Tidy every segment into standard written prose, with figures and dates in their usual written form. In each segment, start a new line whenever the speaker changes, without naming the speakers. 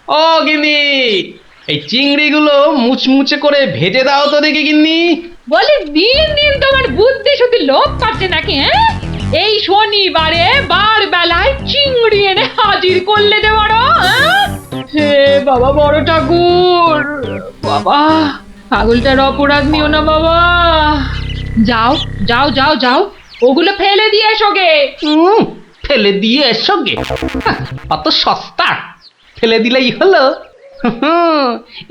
ও গিন্নি, এই চিংড়িগুলো মুচমুচে করে ভেজে দাও তো দেখি গিন্নি।
বলি দিন দিন তোমার বুদ্ধি শুধু লোপ পাচ্ছে নাকি? হ্যাঁ, এই শনিবারে বার বেলায় চিংড়ি এনে হাজির করলে যে বড়। হে বাবা বড় ঠাকুর, বাবা পাগলটার অপরাধ নিও না বাবা। যাও যাও যাও যাও, ওগুলো ফেলে দিয়ে এসো গে।
ফেলে দিয়ে এসো গে? অত সস্তা? ফেলে দিলেই হলো?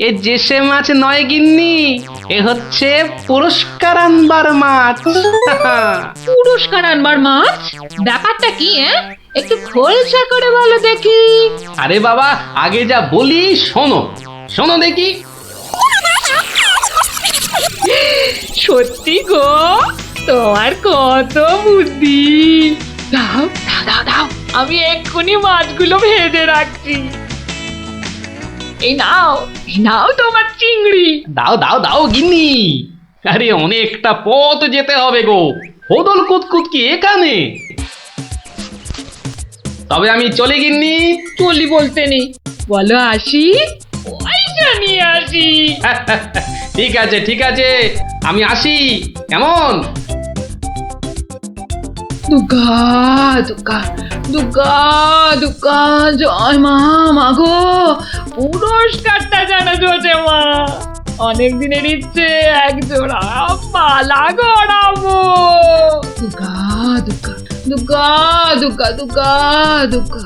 এ যে সে মাছ নয় গিন্নি, এ হচ্ছে পুরস্কার আনবার মাছ।
পুরস্কার আনবার মাছ? ব্যাপারটা কি? একটু খোলসা করে বলো দেখি।
আরে বাবা, আগে যা বলি শোনো, শোনো দেখি।
সত্যি গো, তোমার কত বুদ্ধি। দাও দাও দাও দাও, আমি এক্ষুনি মাছগুলো ভেজে রাখছি। এই নাও, এই নাও তোমার চিংড়ি।
দাও দাও দাও গিন্নি। আরে অনেকটা পথ যেতে হবে গো, হোদল কুতকুত কি এখানে? তবে আমি চলি গিন্নি।
চলি বলতে নেই, বলো আসি, পয়সা নিয়ে আসি।
ঠিক আছে ঠিক আছে, আমি আসি, কেমন?
দুর্গা দুর্গা দুর্গা দুর্গা, জয় মা, মাগো পুরস্কারটা যেন জোটে মা। অনেক দিনের ইচ্ছে, এক জোড়া মালা গড়াবো। দুর্গা দুর্গা দুর্গা দুর্গা দুর্গা দুর্গা।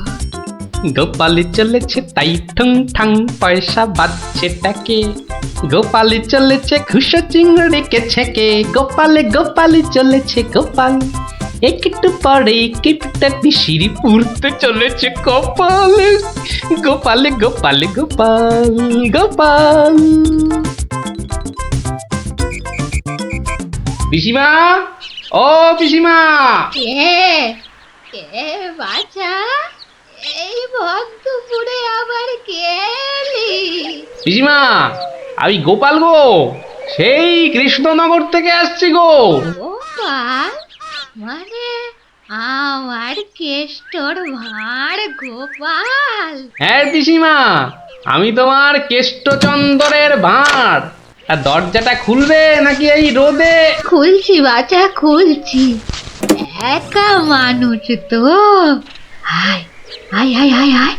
গোপালি চলেছে তাই ঠুং ঠাং, পয়সা বাজছে টাকে। গোপালি চলেছে খুশো চিংড়িকে ছেকে। গোপালে গোপালি চলেছে গোপাল, একটু পরে কেটটা পিসিরি পুরতে চলেছে কপালে। গোপালে গোপালে গোপাল গোপাল। পিসিমা, ও পিসিমা।
কে কে বাছা, এই ভক্তপুরে আবার কে এলি?
পিসিমা, আমি গোপাল গো, সেই কৃষ্ণনগর থেকে আসছি গো।
গোপাল মানে আমার কেষ্টর ভাঁড় গোপাল?
হ্যাঁ পিসিমা, আমি তোমার কেষ্টচন্দরের ভাঁড়। আর দরজাটা খুলবে নাকি এই রোদে?
খুলছি বাছা, খুলছি। একা মানুষ তো, আয় আয় আয় আয় আয়,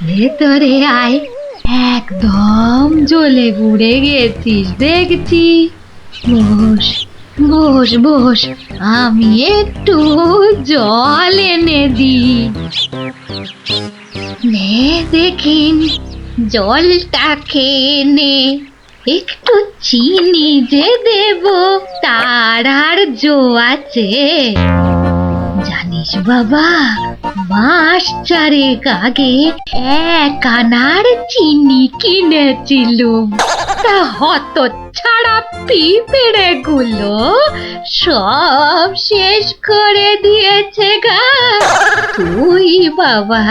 ভেতরে আয়। একদম জ্বলে পুড়ে গেছিস দেখছি। বস বস বস, আমি একটু জল এনে দিই। নে দেখিন, জলটা খেয়ে নে। একটু চিনি যে দেব, তার আর জো আছে? জানিস বাবা, মাস চারেক আগে এক আনার চিনি কিনেছিলুম, তা হত ছাড়া পিঁপড়ে গুলো সব শেষ করে দিয়েছে গা। তুই বাবা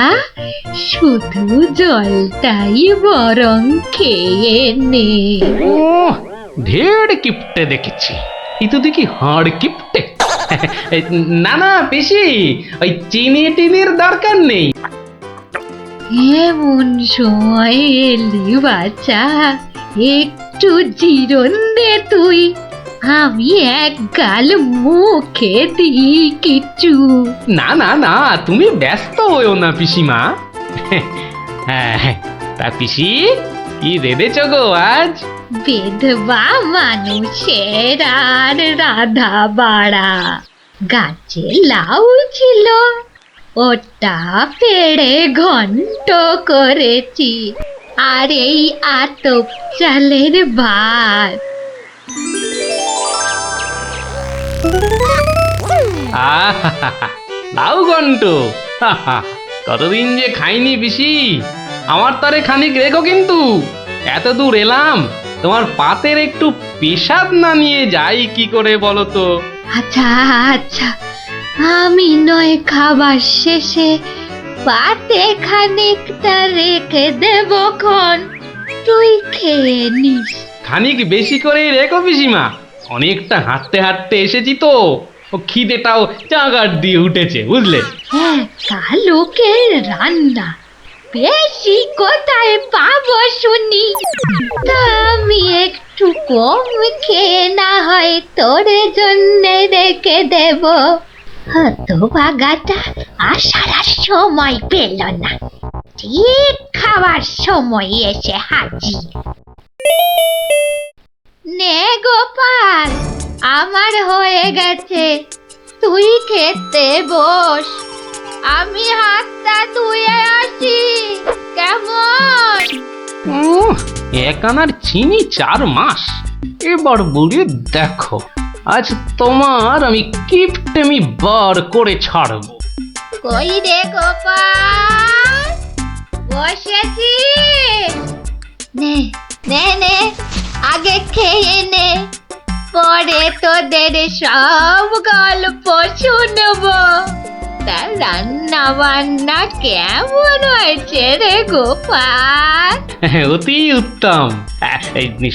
শুধু জলটাই বরং খেয়ে নে।
ও, ঢের কিপটে দেখেছি, এই তো দেখি হাড় কিপটে। না না পিসি, ওই চিনি টিনির দরকার নেই।
এমন সময় এলি বাচ্চা, একটু জিরন দে তুই। আমি এক গাল মুখে দিই কিছু।
না না না, তুমি ব্যস্ত হইও না পিসিমা। হ্যাঁ, তা পিসি কি রেঁধেছ গো আজ?
বিধবা মানুষের আর রাধা বাড়া। গাছে লাউ ছিল, ওটা পেড়ে ঘন্ট করেছি, আর এই আতপ চালের ভাত।
লাউ ঘন্ট, কতদিন যে খাইনি পিসি। আমার তারে খানিক রেখো কিন্তু, এত দূর এলাম, তোমার পাতের একটু পেশাব না নিয়ে যাই কি করে বলো তো?
আচ্ছা আচ্ছা, আমি নয় খাবার শেষে পাতে খানিকটা রেখে দেব খন, তুই খেয়ে নিস।
খানিক বেশি করে রেখো পিসিমা, অনেকটা হাঁটতে হাঁটতে এসেছি তো, ও খিদেটাও চাগার দিয়ে উঠেছে বুঝলে।
একা লোকের রান্না, বেশি কোথায় পাবো শুনি? তা আমি একটু কম খেয়ে না হয় তোর জন্য রেখে দেব। হতভাগাটা আসার আর সময় পেল না, ঠিক খাবার সময় এসে হাজির। নে গোপাল, আমার হয়ে গেছে, তুই খেতে বস। আমি হাতটা ধুয়ে আসি, কেমন?
এক আনার চিনি 4 মাস। এবার বলি দেখো, আজ তোমার আমি কিপ্ট আমি বার করে ছাড়বো।
কই রে গোপাল, বসেছি? নে নে নে, আগে খেয়ে নে, পরে তোদের সব গল্প শুনবো। তা রান্না বান্না কেমন হয়েছে রে গোপাল?
অতি উত্তম।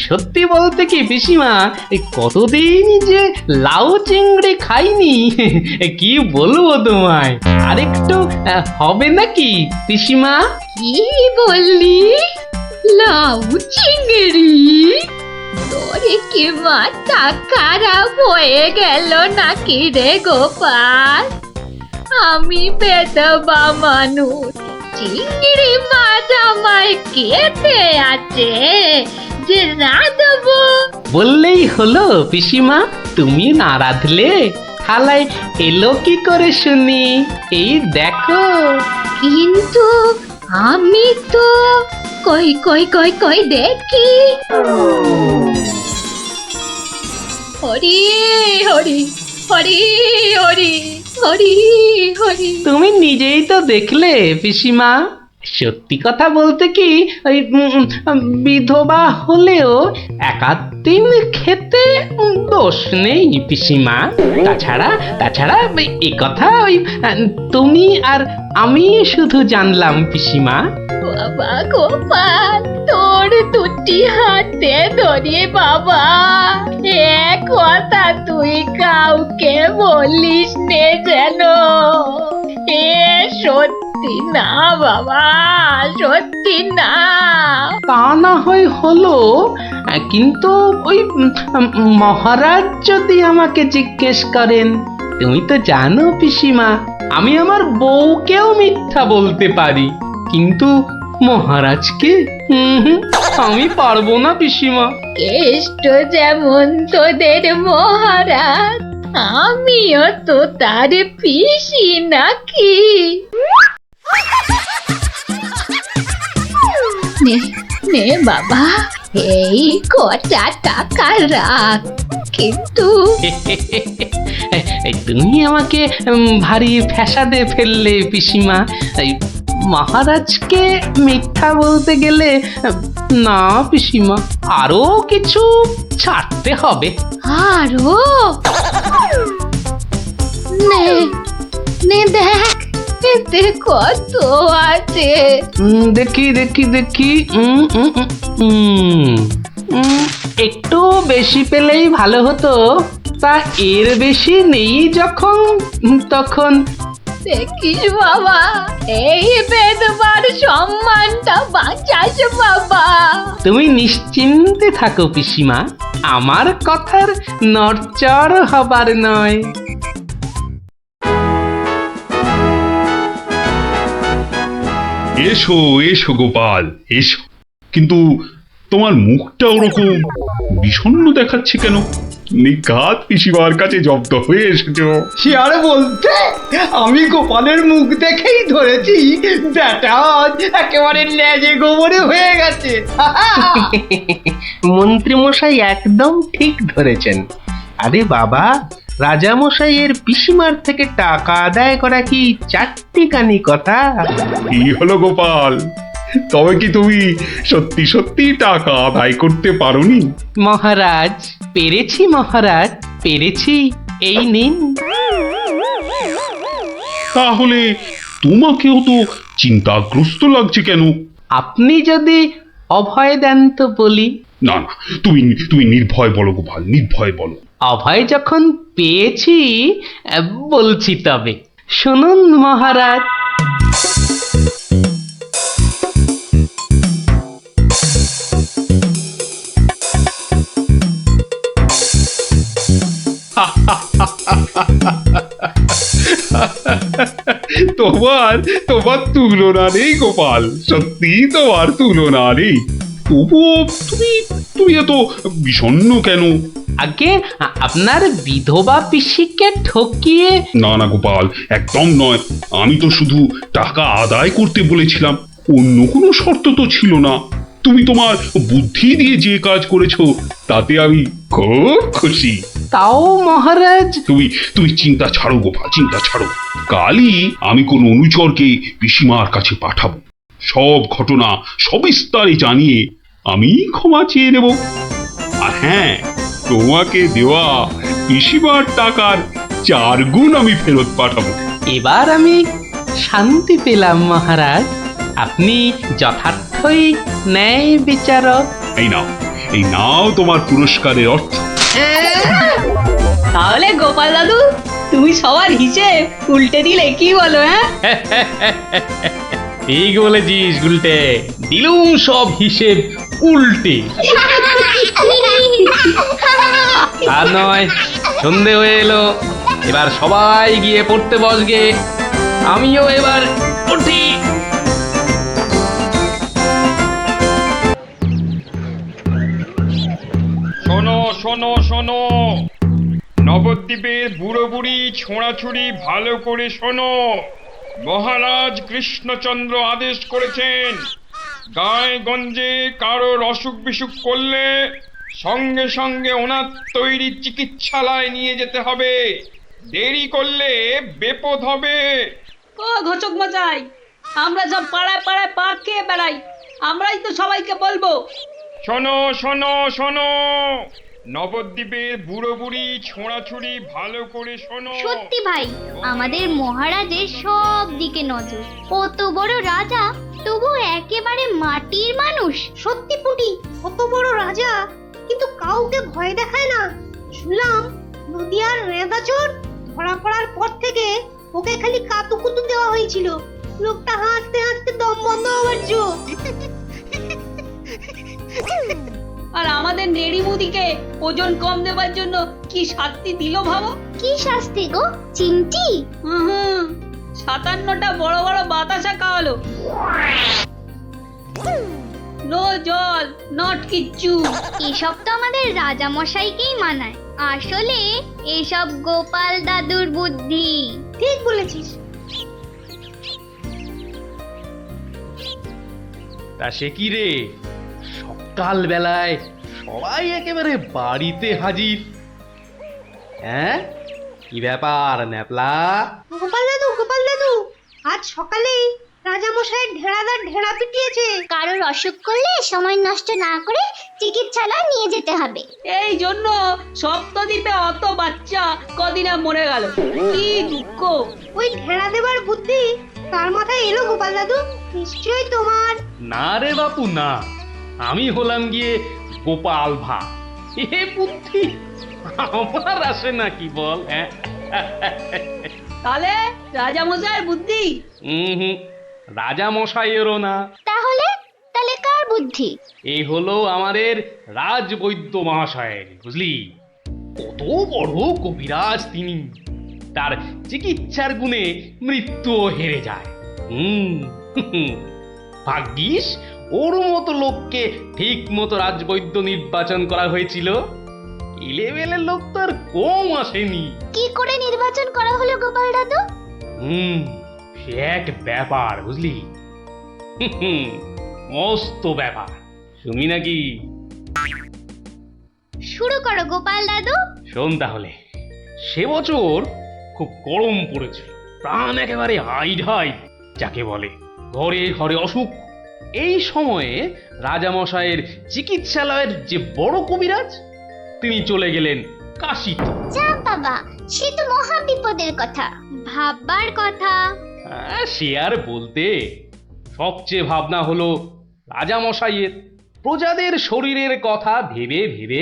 সত্যি বলতে কি পিসিমা, এই কতদিন যে লাউ চিংড়ি খাইনি, কি বলবো তোমায়। আরেকটু হবে নাকি পিসিমা?
কি বললি? লাউ চিংড়ি? তোরে কি মাথা খারাপ হয়ে গেল নাকি রে গোপাল? আমি বেদবা মানুষ, চিংড়ি মাছ আমায় খেতে আছে যে না দেবো?
বললেই হলো পিসিমা, তুমি না রাঁধলে থালায় এলো কি করে শুনি? এই দেখো।
কিন্তু আমি তো কই কই কই কই দেখি। হরি হরি হরি হরি হরি হরি।
তুমি নিজেই তো দেখলে পিসিমা। সত্যি কথা বলতে কি, ওই বিধবা হলেও একাদিন খেতে দোষ নেই পিসিমা। তাছাড়া এই কথা ওই তুমি আর আমি শুধু জানলাম পিসিমা।
বাবা গোপাল, তোর দুটি হাতে ধরে বাবা, এ কথা তুই কাউকে বলিস নে যেন। এ সত্যি না বাবা, সত্যি না।
তা না হয় হলো, কিন্তু ওই মহারাজ যদি আমাকে জিজ্ঞেস করেন, তুমি তো জানো পিসিমা, আমি আমার বউকেও মিথ্যা বলতে পারি, কিন্তু মহারাজকে আমি পারবো না পিসিমা।
কেষ্ট যেমন তোদের মহারাজ, আমিও তো তার পিসি নাকি? নে নে বাবা, এই কটা টাকা রাখ, কিন্তু
তুমি আমাকে ভারী ফ্যাসাদে ফেললে পিসিমা। মহারাজকে মিথ্যা বলতে গেলে না পিসিমা, আরো কিছু ছাড়তে হবে।
আরো? নে নে দেখ, এতে কত আছে?
দেখি দেখি দেখি, একটু বেশি পেলেই ভালো হতো। তা এর বেশি নেই যখন, তখন
দেখিস বাবা, এই বেদবার সম্মানটা বাঁচাস বাবা।
তুমি নিশ্চিন্তে থাকো পিসিমা, আমার কথার নড়চড় হবার নয়।
এসো এসো গোপাল, এসো। কিন্তু তোমার মুখটা ওরকম বিষণ্ণ দেখাচ্ছে কেন? নিঘাত পিসিমার কাছে জব্দ হয়ে এসেছো।
সে আর বলতে, আমি গোপালের মুখ দেখেই ধরেছি ব্যাটা আজ একেবারে লেজে গোবরে হয়ে গেছে।
মন্ত্রীমশাই একদম ঠিক ধরেছেন। আরে বাবা, রাজামশাইয়ের পিসিমার থেকে টাকা আদায় করা কি চারটিখানি কথা?
কি হলো গোপাল, তবে কি তুমি সত্যি সত্যি টাকা আদায় করতে পারোনি?
মহারাজ, পেরেছি মহারাজ, পেরেছি। এই নিন।
তাহলে তোমাকেও তো চিন্তাগ্রস্ত লাগছে কেন?
আপনি যদি অভয় দেন তো বলি।
না না, তুমি তুমি নির্ভয় বলো গোপাল, নির্ভয় বলো।
অভয় যখন পেয়েছি, বলছি তবে শুনুন মহারাজ।
তোমার তোমার তুলনা নেই গোপাল, সত্যি তোমার তুলনা নেই। তবুও তুমি তুমি এত বিষণ্ণ কেন?
আগে আপনার বিধবা পিসিকে ঠকিয়ে
না না গোপাল, একদম নয়। আমি তো শুধু টাকা আদায় করতে বলেছিলাম, অন্য কোনো শর্ত তো ছিল না। তুমি তোমার বুদ্ধি দিয়ে যে কাজ করেছো তাতে আমি খুব খুশি।
তাও মহারাজ।
তুমি তুমি চিন্তা ছাড়ো গোপাল, চিন্তা ছাড়ো। কালই আমি কোন অনুচরকে পিসিমার কাছে পাঠাবো, সব ঘটনা সবিস্তারে জানিয়ে আমি ক্ষমা চেয়ে নেব। আর হ্যাঁ, তোমাকে দেওয়া পিসিমার টাকার 4 গুণ আমি ফেরত পাঠাবো।
এবার আমি শান্তি পেলাম মহারাজ, আপনি যথার্থই ন্যায় বিচারক।
এই নাও তোমার পুরস্কারের অর্থ।
তাহলে গোপাল দাদু তুমি সবার হিসেব উল্টে দিলে, কি বলো? হ্যাঁ,
ঠিক বলেছিস গুলটে, দিলুম সব হিসেব উল্টে। আর নয়, সন্ধে হয়ে এলো, এবার সবাই গিয়ে পড়তে বসগে, আমিও এবার উঠি।
শোনো শোনো শোনো, নবদ্বীপের বুড়ো বুড়ি ছোঁড়াছুড়ি ভালো করে শোনো। মহারাজ কৃষ্ণচন্দ্র আদেশ করেছেন, গায়ে গঞ্জে কারোর অসুখ বিসুখ করলে সঙ্গে সঙ্গে ওনার তৈরি চিকিৎসালয় নিয়ে যেতে হবে, দেরি করলে বিপদ হবে।
ও ঘোচক মশাই, আমরা সব পাড়ায় পাড়ায় পা খেয়ে বেড়াই, আমরাই তো সবাইকে বলবো।
শোনো শোনো শোনো, নবদ্বীপের বুড়ো বুড়ি ছোঁড়াছুড়ি ভালো করে শোনো।
সত্যি ভাই, আমাদের মহারাজের সব দিকে নজর। কত বড় রাজা, তবু একেবারে মাটির মানুষ।
সত্যি পুটি, কত বড় রাজা কিন্তু কাউকে ভয় দেখায় না। শুনলাম নদিয়ার রেঁদাচোর ধরা পড়ার পর থেকে ওকে খালি কাতুকুতু দেওয়া হয়েছিল। লোকটা হাসতে হাসতে দম বন্ধ হওয়ার জো।
আর আমাদের নেড়িমুদিকে ওজন কম দেওয়ার জন্য কি শাস্তি দিল ভাবো?
কি শাস্তি গো চিমটি?
হুম, 57টা বড় বড় বাতাসা খাওয়ালো। নো জল, নট কিচ্ছু।
এসব তো আমাদের রাজা মশাইকেই মানায়, আসলে এসব গোপাল দাদুর বুদ্ধি।
ঠিক বলেছিস।
তা সে কি রে, সকাল বেলায় সবাই একেবারে বাড়িতে হাজির। হ্যাঁ, কি ব্যাপার ন্যাপলা?
গোপাল দাদু, আজ সকালেই রাজামশাই ঢেড়াদার ঢেড়া পিটিয়েছে।
কারোর অসুখ করলে সময় নষ্ট না করে চিকিৎসালয় নিয়ে যেতে হবে।
এই জন্য সপ্তদ্বীপে অত বাচ্চা কদিনে মরে গেল। কি দুঃখ!
ওই ঢেড়া দেবার বুদ্ধি তার মাথায় এলো গোপাল দাদু? নিশ্চয়ই তোমার।
না রে বাপু না, আমি হলাম গিয়ে গোপাল ভা। এ বুদ্ধি আমার আসে নাকি বল? হ্যাঁ,
তাহলে রাজামশাইয়ের বুদ্ধি?
রাজা মশাইয়েরও না।
তাহলে কার বুদ্ধি?
এই হলো আমাদের রাজবৈদ্য মহাশয়ের, বুঝলি? কত বড় কবিরাজ তিনি, তার চিকিৎসার গুণে মৃত্যুও হেরে যায়। ভাগ্যিস ওর মতো লোককে ঠিক মতো রাজবৈদ্য নির্বাচন করা হয়েছিল। ইলেভেলের লোক তো আর কম আসেনি।
কি করে নির্বাচন করা হলো গোপাল দাদু?
সে এক ব্যাপার, বুঝলি? মস্ত ব্যাপার, শুনি নাকি?
শুরু করো গোপাল দাদু।
শোন তাহলে, সে বছর খুব গরম পড়েছিল, প্রাণ একেবারে হাই যাকে বলে। ঘরে ঘরে অসুখ। এই সময়ে রাজামশাইয়ের চিকিৎসালয়ের যে বড় কবিরাজ, তিনি চলে গেলেন কাশীতে।
যা বাবা, সে তো মহা বিপদের কথা, ভাববার কথা।
সে আর বলতে, সবচেয়ে ভাবনা হলো রাজামশাইয়ের। প্রজাদের শরীরের কথা ভেবে ভেবে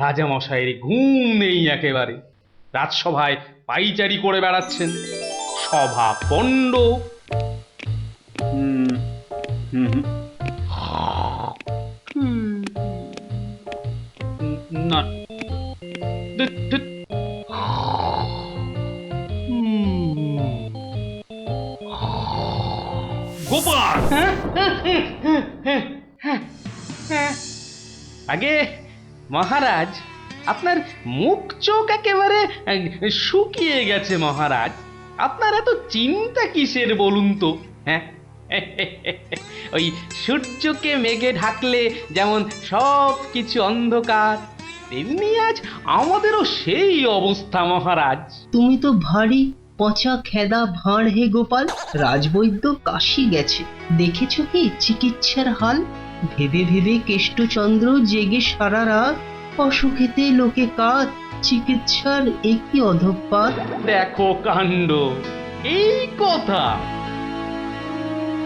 রাজামশাইয়ের ঘুম নেই একেবারে। রাজসভায় পাইচারি করে বেড়াচ্ছেন, সভা পণ্ড। না, আগে মহারাজ, আপনার মুখ চোখ একেবারে শুকিয়ে গেছে মহারাজ। আপনার এত চিন্তা কিসের বলুন তো? হ্যাঁ, ওই সূর্যকে মেঘে ঢাকলে যেমন সব কিছু অন্ধকার, তেমনি আজ আমাদেরও সেই অবস্থা মহারাজ।
তুমি তো ভারী পচা খেদা ভাঁড় হে গোপাল। রাজবৈদ্য কাশি গেছে, দেখেছো কি চিকিৎসার হাল? ভেবে ভেবে কেষ্টচন্দ্র জেগে সারা রাত, অসুখেতে লোকে কাত, চিকিৎসার একই অধঃপাত।
দেখো কাণ্ড, এই কথা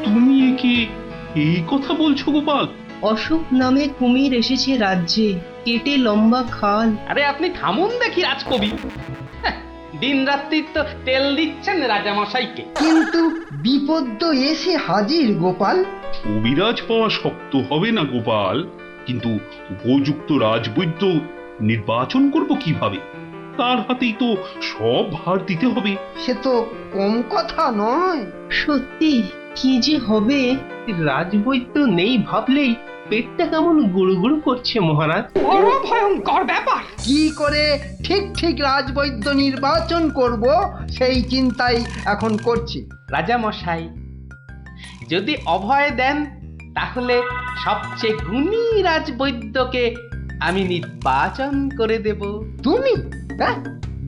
তুমি একে এই কথা বলছো গোপাল?
অসুখ নামে কুমির এসেছে রাজ্যে, কেটে লম্বা খাল।
আরে আপনি থামুন দেখি রাজকবি। দিন রাত্রি তো তেল দিচ্ছেন রাজামশাইকে।
কিন্তু বিপদ তো এসে হাজির গোপাল।
কবিরাজ পাওয়া শক্ত হবে না গোপাল, কিন্তু উপযুক্ত রাজবৈদ্য নির্বাচন করব কিভাবে? তার হাতেই তো সব ভার দিতে হবে।
সে তো কম কথা নয়। সত্যি কি যে হবে,
রাজবৈদ্য নেই ভাবলেই পেটটা কেমন গুড়ুগুড়ু করছে মহারাজ।
বড় ভয়ঙ্কর ব্যাপার।
কি করে ঠিক ঠিক রাজবৈদ্য নির্বাচন করব সেই চিন্তাই এখন করছি।
রাজামশাই যদি অভয় দেন, তাহলে সবচেয়ে গুণী রাজবৈদ্যকে আমি নির্বাচন করে দেব।
তুমি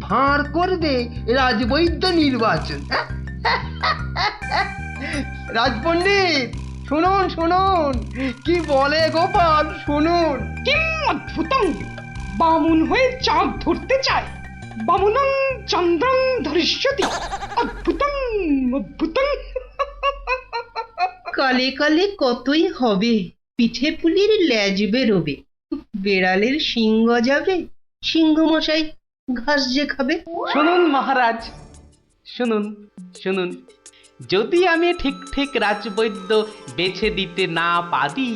ভাঁড় করবে রাজবৈদ্য নির্বাচন? রাজপণ্ডিত শুনুন শুনুন, কি বলে গোপাল শুনুন।
কিম অদ্ভুতং, বামুন হয়ে চাঁদ ধরতে চায়। বামুনং চন্দ্রং ধরিষ্যতি, অদ্ভুতং অদ্ভুতং।
কালে কালে কতই হবে, পিঠে পুলির ল্যাজ বেরোবে, বেড়ালের সিংহ যাবে, সিংহ মশাই ঘাস যে খাবে।
শুনুন মহারাজ, শুনুন শুনুন, যদি আমি ঠিক ঠিক রাজবৈদ্য বেছে দিতে না পারি,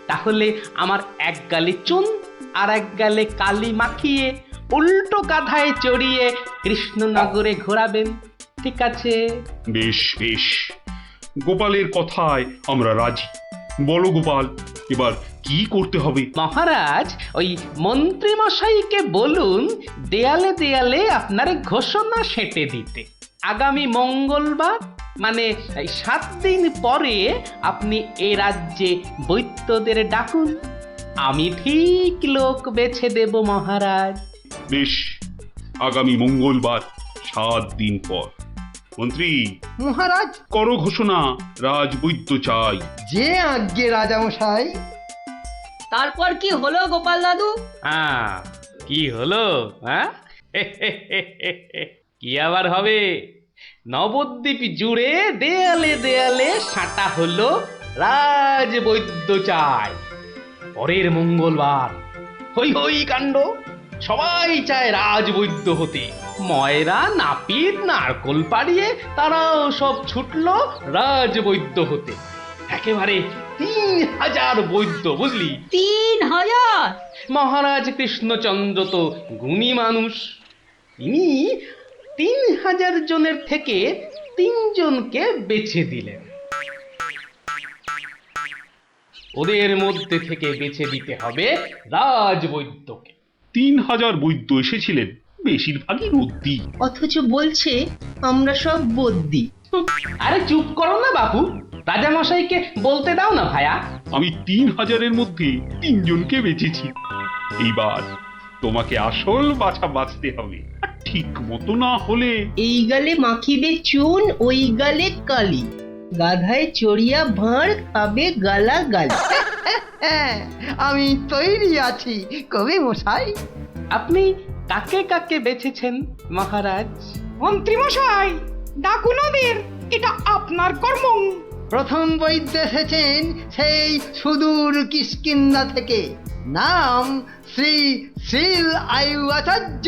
তাহলে আমার এক গালে চুন আর এক গালে কালি মাখিয়ে উল্টো কাঁধায় চড়িয়ে কৃষ্ণনগরে ঘোরাবেন, ঠিক আছে?
বেশ বেশ, গোপালের কথায় আমরা রাজি। বলো গোপাল, এবার কি করতে হবে?
মহারাজ, ওই মন্ত্রী মশাইকে বলুন দেয়ালে দেয়ালে আপনার ঘোষণা সেঁটে দিতে। আগামী মঙ্গলবার মানে 7 দিন পরে আপনি এ রাজ্যে বৈদ্যদের ডাকুন, আমি ঠিক লোক বেছে দেব মহারাজ।
বেশ, আগামী মঙ্গলবার 7 দিন পর। মন্ত্রী
মহারাজ,
করো ঘোষণা, রাজবৈদ্য চাই।
যে আজ্ঞে রাজামশাই।
তারপর কি হলো গোপাল দাদু?
হ্যাঁ, কি হলো? হ্যাঁ, কি আবার হবে? নবদ্বীপ জুড়ে দেয়ালে দেয়ালে সাঁটা হলো রাজবৈদ্য চাই। পরের মঙ্গলবার হই হই কাণ্ড, সবাই চায় রাজবৈদ্য হতে। ময়রা নাপিত নারকোল পাড়িয়ে তারাও সব ছুটলো রাজবৈদ্য হতে। একেবারে 3000 বৈদ্য, বুঝলি?
3000?
মহারাজ কৃষ্ণচন্দ্র তো গুণী মানুষ, তিনি 3000 জনের থেকে 3 জনকে বেছে দিলেন। ওদের মধ্যে থেকে বেছে দিতে হবে রাজবৈদ্যকে।
3000 বৈদ্য এসেছিলেন, বেশিরভাগই রদ্দি।
অথচ বলছে আমরা সব বদ্যি।
আরে চুপ করো না বাপু, রাজামশাইকে বলতে দাও না ভায়া।
আমি 3000-এর মধ্যে 3 জনকে বেছেছি। এইবার তোমাকে আসল বাছা বাছতে হবে, আর ঠিক মতো না হলে
এই গালে মাখিবে চুন, ওই গালে কালি, গাধায় চড়িয়া ভাঁড় খাবে গালা গালি। আমি তৈরি আছি কবি মশাই।
আপনি কাকে কাকে বেছেছেন মহারাজ?
মন্ত্রী মশাই, ডাকুন ওদের, এটা আপনার কর্ম।
প্রথম বৈদ্য এসেছেন সেই সুদূর কিষ্কিন্ধা থেকে, নাম শ্রী শ্রীল আয়ু আচার্য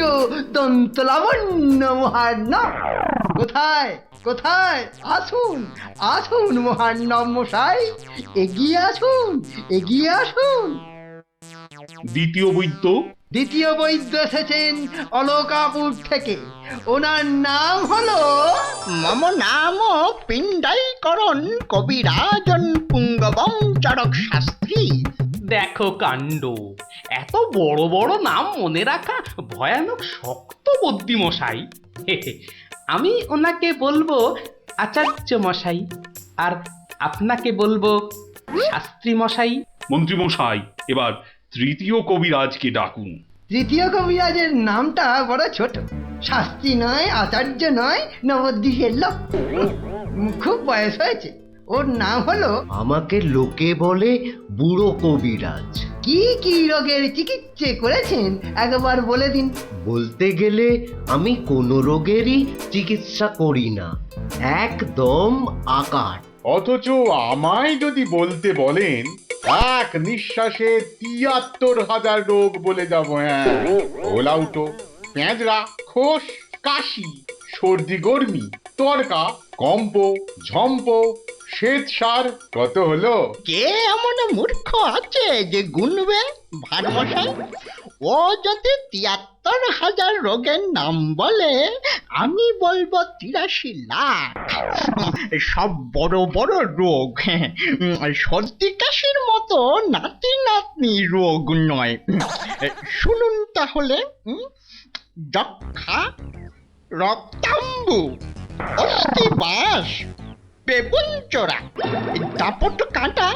দন্তলাবণ্য মহার্ণব। কোথায় কোথায়? আসুন আসুন মহার্ণব মশাই, এগিয়ে আসুন এগিয়ে আসুন।
দ্বিতীয় বৈদ্য
দ্বিতীয় বৈদ্য এসেছেন অলকাপুর থেকে। ওনার নাম হলো
মম নাম পিণ্ডাইকরণ কবিরাজন পুঙ্গবং চরক শাস্ত্রী।
দেখো কাণ্ড, এত বড় বড় নাম মনে রাখা ভয়ানক শক্ত বুদ্ধি মশাই। আমি ওনাকে বলবো আচার্য মশাই, আর আপনাকে বলবো শাস্ত্রী মশাই।
মন্ত্রী মশাই, এবার তৃতীয় কবিরাজকে ডাকুন।
তৃতীয় কবিরাজের নামটা বড় ছোট, শাস্ত্রী নয়, আচার্য নয়, নবদ্বীপের লোক। খুব বয়স হয়েছে। ওর নাম হলো,
আমাকে লোকে বলে বুড়ো কবিরাজ।
কি কি রোগের চিকিৎসা করেছেন একবার বলে দিন।
বলতে গেলে আমি কোনো রোগেরই চিকিৎসা করি না, একদম আকার।
অথচ আমায় যদি বলতে বলেন, এক নিঃশ্বাসে ৭৩,০০০ রোগ বলে যাব। হ্যাঁ, ওলাউটো, পেঁজরা, খোস, কাশি, সর্দি গর্মি, তরকা, কম্প, ঝম্প, শ্বেত সার, কত হলো?
কে এমন মূর্খ আছে যে গুনবে ভারমশাই? ও যদি ৭৩,০০০ রোগের নাম বলে, আমি বলবো ৮৩ লাখ। সব বড় বড় রোগ, সর্দি কাশির মতো নাতি নাতনি রোগ নয়। শুনুন তাহলে, যক্ষা, রক্তাম্বু, অস্থিবাস, বেগুন চোরা, দাপট কাঁটা,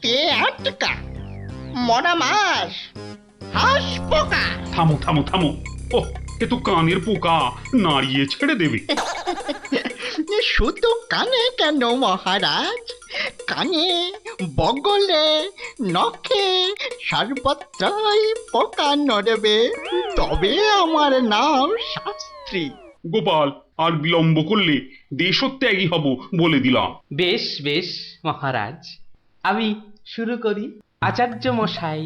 তে আটকা, মরা মাছ, হাঁস পোকা।
থামো থামো থামো, ও এ তো কানের পোকা, নাড়িয়ে ছেড়ে দেবে।
শুধু কানে কেন মহারাজ, কানে, বগলে, নখে, সর্বত্রই পোকা নড়বে, তবে আমার নাম শাস্ত্রী।
গোপাল, আর বিলম্ব করলে দেশত্যাগী হব বলে দিলাম।
বেশ বেশ মহারাজ, আমি শুরু করি। আচার্য মশাই।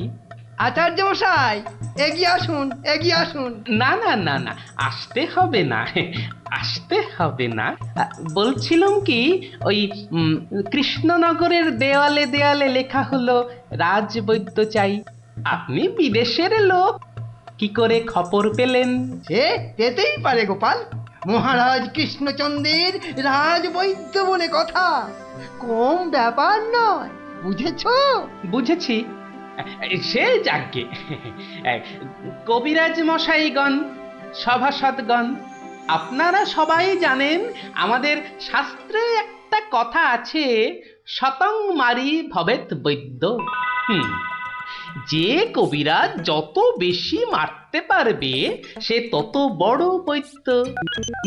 আচার্য মশাই, এগিয়ে আসুন, এগিয়ে আসুন।
না না না না, আসতে হবে না, আসতে হবে না। বলছিলাম কি, ওই কৃষ্ণনগরের দেওয়ালে দেওয়ালে লেখা হলো রাজবৈদ্য চাই। আপনি বিদেশের লোক, কি করে খবর পেলেন?
সে পেতেই পারে গোপাল, মহারাজ কৃষ্ণচন্দ্রের রাজবৈদ্য বলে কথা, কম ব্যাপার নয়, বুঝেছো?
বুঝেছি, সে যাকে। কবিরাজ মশাইগণ, সভাসদগণ, আপনারা সবাই জানেন আমাদের শাস্ত্রে একটা কথা আছে, শতং মারি ভবেত বৈদ্য। যে কবিরাজ যত বেশি মারতে পারবে সে তত বড় বৈদ্য।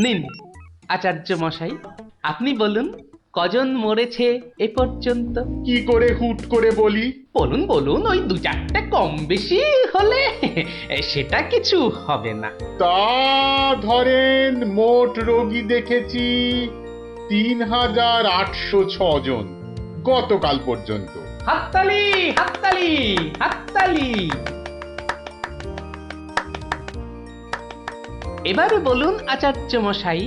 নিন আচার্য মশাই, আপনি বলুন কজন মরেছে এ পর্যন্ত?
কি করে হুট করে বলি?
বলুন বলুন, ওই ২-৪টে কম বেশি হলে সেটা কিছু হবে না।
তা ধরেন মোট রোগী দেখেছি ৩,৮০৬ জন গতকাল পর্যন্ত।
হাততালি হাততালি হাততালি। এবার বলুন আচার্য মশাই,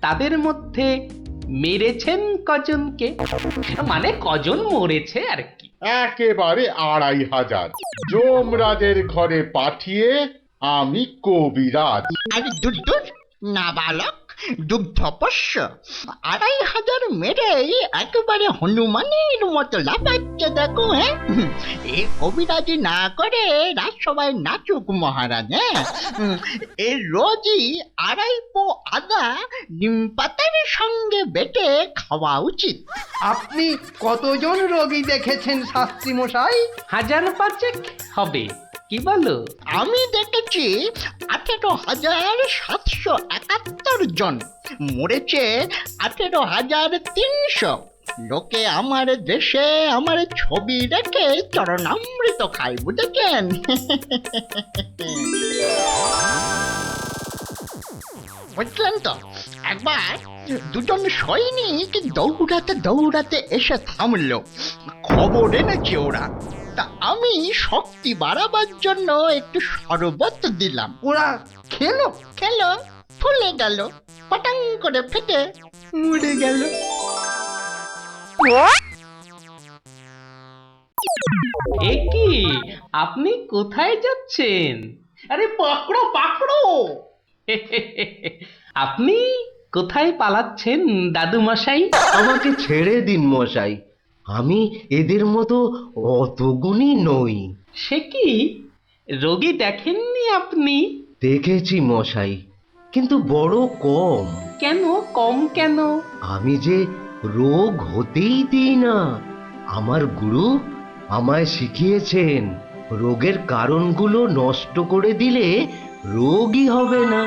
তাদের মধ্যে মেরেছেন কজনকে? মানে কজন মরেছে আর কি।
একেবারে ২৫০০০। যমরাজের ঘরে পাঠিয়ে আমি কবিরাজ।
আরে দূর দূর, নাবালক, দুগ্ধপোষ্য, ২৫০০ মেরেই একেবারে হনুমানের মতো লাফাচ্ছে দেখো। হ্যাঁ, এ কবিরাজি না করে রাজসভায় নাচুক মহারাজ। হ্যাঁ, এ রোজই ২.৫ পো আদা নিম পাতার সঙ্গে বেটে খাওয়া উচিত।
আপনি কতজন রোগী দেখেছেন শাস্ত্রী মশাই?
১৫০০ হবে, কি বলো?
আমি দেখেছি ১৮,৭৭১ জন, মরেছে ১৮,৩০০। লোকে আমার দেশে আমার ছবি রেখে চরণামৃত খায়, বুঝেছেন? বুঝলেন তো? একবার দুজন সৈনিক দৌড়াতে দৌড়াতে এসে থামলো, খবর এনেছে ওরা। তা আমি শক্তি বাড়াবার জন্য একটু শরবত দিলাম।
ওরা খেলো?
খেলো, ফুলে গেল, পটাং করে ফেটে
মরে গেল।
এ কি, আপনি কোথায় যাচ্ছেন?
আরে পাকড়ো পাকড়ো।
আপনি কোথায় পালাচ্ছেন দাদু মশাই?
আমাকে ছেড়ে দিন মশাই, আমি এদের মতো অত গুণী নই।
সে কি, রোগী দেখেননি আপনি?
দেখেছি মশাই, কিন্তু বড় কম।
কেন কম কেন?
আমি যে রোগ হতেই দিই না। আমার গুরু আমায় শিখিয়েছেন, রোগের কারণগুলো নষ্ট করে দিলে রোগই হবে না।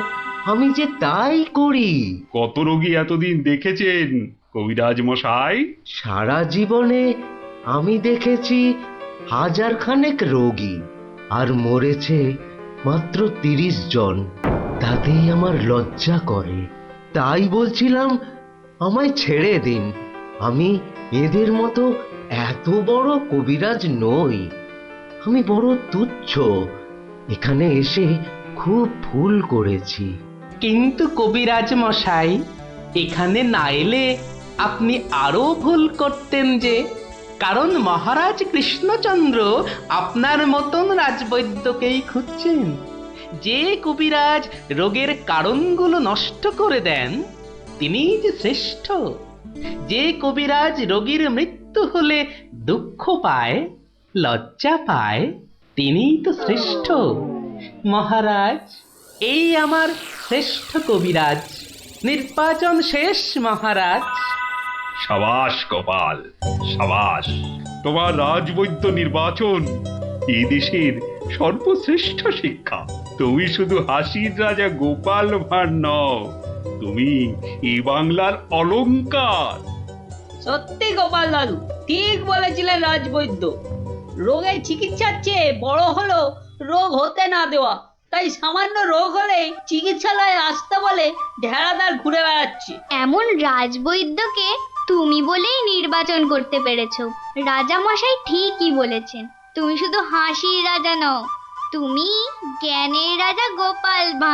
আমি যে তাই করি।
কত রোগী এতদিন দেখেছেন কবিরাজ মশাই?
সারা জীবনে আমি দেখেছি 1000 খানেক রোগী, আর মরেছে মাত্র 30 জন। তাতেই আমার লজ্জা করে। তাই বলছিলাম আমায় ছেড়ে দিন, আমি এদের মতো এত বড় কবিরাজ নই। আমি বড় তুচ্ছ, এখানে এসে খুব ভুল করেছি।
কিন্তু কবিরাজ মশাই, এখানে না এলে আপনি আরো ভুল করতেন যে। কারণ মহারাজ কৃষ্ণচন্দ্র আপনার মতন রাজবৈদ্যকেই খুঁজছেন। যে কবিরাজ রোগের কারণগুলো নষ্ট করে দেন তিনিই যে শ্রেষ্ঠ। যে কবিরাজ রোগীর মৃত্যু হলে দুঃখ পায়, লজ্জা পায়, তিনিই তো শ্রেষ্ঠ। মহারাজ, এই আমার শ্রেষ্ঠ কবিরাজ। নির্বাচন শেষ মহারাজ।
সাবাস গোপাল, সাবাস। তোমার রাজবৈদ্য নির্বাচন এই দেশের সর্বশ্রেষ্ঠ শিক্ষা। তুমি শুধু হাসির রাজা গোপাল ভাঁড় নও, তুমি এই বাংলার অলংকার।
সত্যি গোপাল দাদু ঠিক বলেছিলেন রাজবৈদ্য। রোগের চিকিৎসার চেয়ে বড় হলো রোগ হতে না দেওয়া। তাই সামান্য রোগ হলে চিকিৎসালয়ে আসতে বলে ঢেড়াদার ঘুরে বেড়াচ্ছে।
এমন রাজবৈদ্যকে তুমি বলেই নির্বাচন করতে পেরেছো। রাজা মশাই ঠিকই বলেছেন, তুমি শুধু হাসির রাজা নও, তুমি জ্ঞানের রাজা গোপাল ভাঁড়।